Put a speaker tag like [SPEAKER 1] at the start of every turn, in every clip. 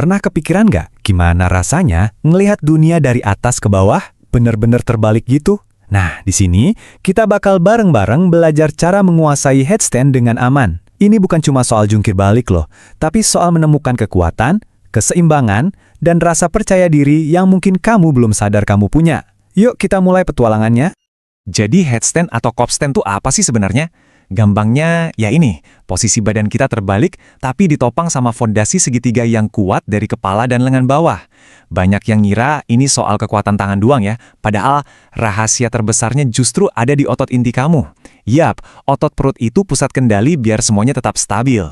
[SPEAKER 1] Pernah kepikiran nggak gimana rasanya ngelihat dunia dari atas ke bawah? Bener-bener terbalik gitu? Nah, di sini kita bakal bareng-bareng belajar cara menguasai headstand dengan aman. Ini bukan cuma soal jungkir balik loh, tapi soal menemukan kekuatan, keseimbangan, dan rasa percaya diri yang mungkin kamu belum sadar kamu punya. Yuk kita mulai petualangannya.
[SPEAKER 2] Jadi headstand atau kopstand tuh apa sih sebenarnya? Gampangnya ya ini, posisi badan kita terbalik tapi ditopang sama fondasi segitiga yang kuat dari kepala dan lengan bawah. Banyak yang ngira ini soal kekuatan tangan doang ya, padahal rahasia terbesarnya justru ada di otot inti kamu. Yap, otot perut itu pusat kendali biar semuanya tetap stabil.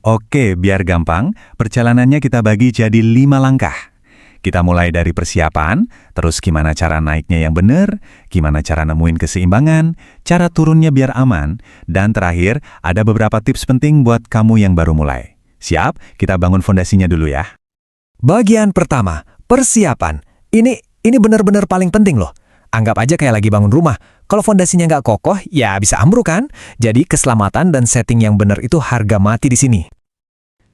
[SPEAKER 1] Oke, biar gampang, perjalanannya kita bagi jadi 5 langkah. Kita mulai dari persiapan, terus gimana cara naiknya yang benar, gimana cara nemuin keseimbangan, cara turunnya biar aman, dan terakhir ada beberapa tips penting buat kamu yang baru mulai. Siap? Kita bangun fondasinya dulu ya.
[SPEAKER 3] Bagian pertama, persiapan. Ini benar-benar paling penting loh. Anggap aja kayak lagi bangun rumah. Kalau fondasinya nggak kokoh, ya bisa ambruk kan? Jadi keselamatan dan setting yang benar itu harga mati di sini.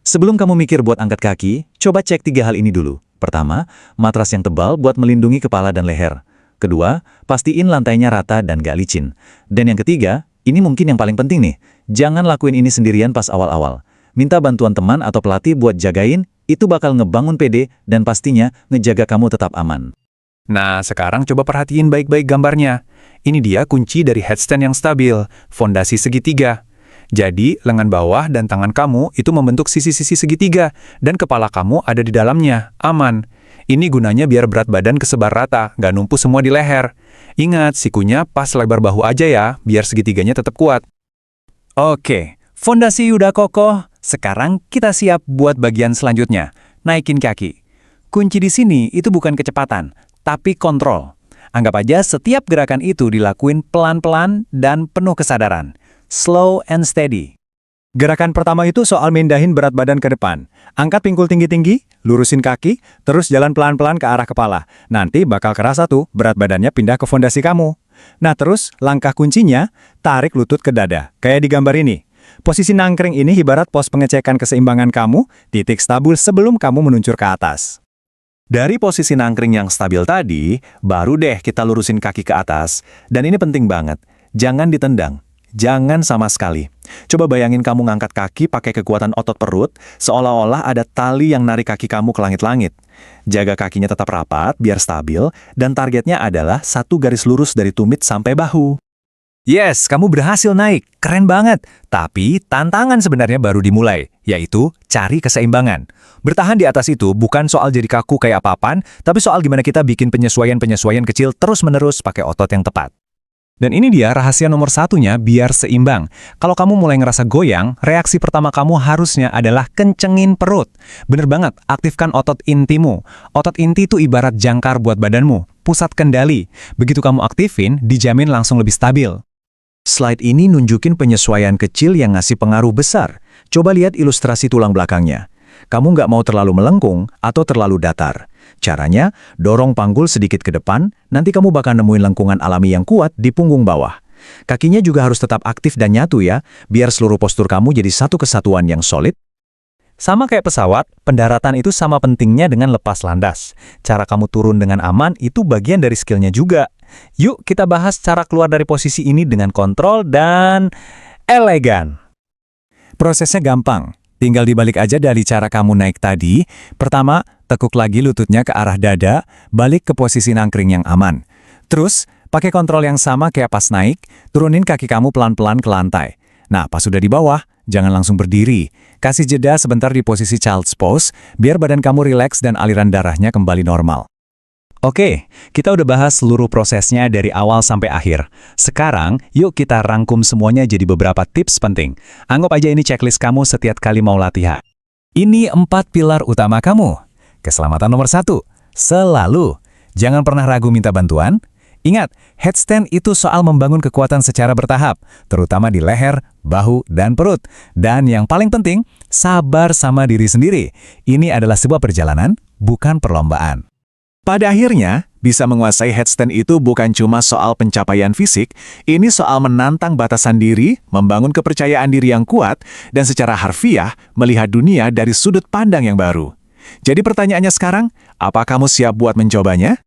[SPEAKER 2] Sebelum kamu mikir buat angkat kaki, coba cek 3 hal ini dulu. Pertama, matras yang tebal buat melindungi kepala dan leher. Kedua, pastiin lantainya rata dan gak licin. Dan yang ketiga, ini mungkin yang paling penting nih, jangan lakuin ini sendirian pas awal-awal. Minta bantuan teman atau pelatih buat jagain, itu bakal ngebangun pede dan pastinya ngejaga kamu tetap aman.
[SPEAKER 1] Nah, sekarang coba perhatiin baik-baik gambarnya. Ini dia kunci dari headstand yang stabil, fondasi segitiga. Jadi, lengan bawah dan tangan kamu itu membentuk sisi-sisi segitiga, dan kepala kamu ada di dalamnya, aman. Ini gunanya biar berat badan kesebar rata, nggak numpuk semua di leher. Ingat, sikunya pas lebar bahu aja ya, biar segitiganya tetap kuat.
[SPEAKER 3] Oke, fondasi udah kokoh. Sekarang kita siap buat bagian selanjutnya, naikin kaki. Kunci di sini itu bukan kecepatan, tapi kontrol. Anggap aja setiap gerakan itu dilakuin pelan-pelan dan penuh kesadaran. Slow and steady.
[SPEAKER 1] Gerakan pertama itu soal mindahin berat badan ke depan. Angkat pinggul tinggi-tinggi, lurusin kaki, terus jalan pelan-pelan ke arah kepala. Nanti bakal kerasa tuh berat badannya pindah ke fondasi kamu. Nah terus, langkah kuncinya, tarik lutut ke dada, kayak di gambar ini. Posisi nangkring ini ibarat pos pengecekan keseimbangan kamu, titik stabil sebelum kamu meluncur ke atas. Dari posisi nangkring yang stabil tadi, baru deh kita lurusin kaki ke atas. Dan ini penting banget, jangan ditendang. Jangan sama sekali. Coba bayangin kamu ngangkat kaki pakai kekuatan otot perut, seolah-olah ada tali yang narik kaki kamu ke langit-langit. Jaga kakinya tetap rapat, biar stabil, dan targetnya adalah 1 garis lurus dari tumit sampai bahu.
[SPEAKER 3] Yes, kamu berhasil naik. Keren banget. Tapi tantangan sebenarnya baru dimulai, yaitu cari keseimbangan. Bertahan di atas itu bukan soal jadi kaku kayak apa-apaan, tapi soal gimana kita bikin penyesuaian-penyesuaian kecil terus-menerus pakai otot yang tepat. Dan ini dia rahasia nomor satunya biar seimbang. Kalau kamu mulai ngerasa goyang, reaksi pertama kamu harusnya adalah kencengin perut. Bener banget, aktifkan otot intimu. Otot inti itu ibarat jangkar buat badanmu, pusat kendali. Begitu kamu aktifin, dijamin langsung lebih stabil. Slide ini nunjukin penyesuaian kecil yang ngasih pengaruh besar. Coba lihat ilustrasi tulang belakangnya. Kamu nggak mau terlalu melengkung atau terlalu datar. Caranya, dorong panggul sedikit ke depan, nanti kamu bakal nemuin lengkungan alami yang kuat di punggung bawah. Kakinya juga harus tetap aktif dan nyatu ya, biar seluruh postur kamu jadi satu kesatuan yang solid. Sama kayak pesawat, pendaratan itu sama pentingnya dengan lepas landas. Cara kamu turun dengan aman itu bagian dari skillnya juga. Yuk kita bahas cara keluar dari posisi ini dengan kontrol dan elegan. Prosesnya gampang. Tinggal dibalik aja dari cara kamu naik tadi. Pertama, tekuk lagi lututnya ke arah dada, balik ke posisi nangkring yang aman. Terus, pakai kontrol yang sama kayak pas naik, turunin kaki kamu pelan-pelan ke lantai. Nah, pas sudah di bawah, jangan langsung berdiri. Kasih jeda sebentar di posisi child's pose, biar badan kamu rileks dan aliran darahnya kembali normal. Oke, kita udah bahas seluruh prosesnya dari awal sampai akhir. Sekarang, yuk kita rangkum semuanya jadi beberapa tips penting. Anggap aja ini checklist kamu setiap kali mau latihan. Ini 4 pilar utama kamu. Keselamatan nomor 1, selalu. Jangan pernah ragu minta bantuan. Ingat, headstand itu soal membangun kekuatan secara bertahap, terutama di leher, bahu, dan perut. Dan yang paling penting, sabar sama diri sendiri. Ini adalah sebuah perjalanan, bukan perlombaan. Pada akhirnya, bisa menguasai headstand itu bukan cuma soal pencapaian fisik, ini soal menantang batasan diri, membangun kepercayaan diri yang kuat, dan secara harfiah melihat dunia dari sudut pandang yang baru.
[SPEAKER 1] Jadi pertanyaannya sekarang, apa kamu siap buat mencobanya?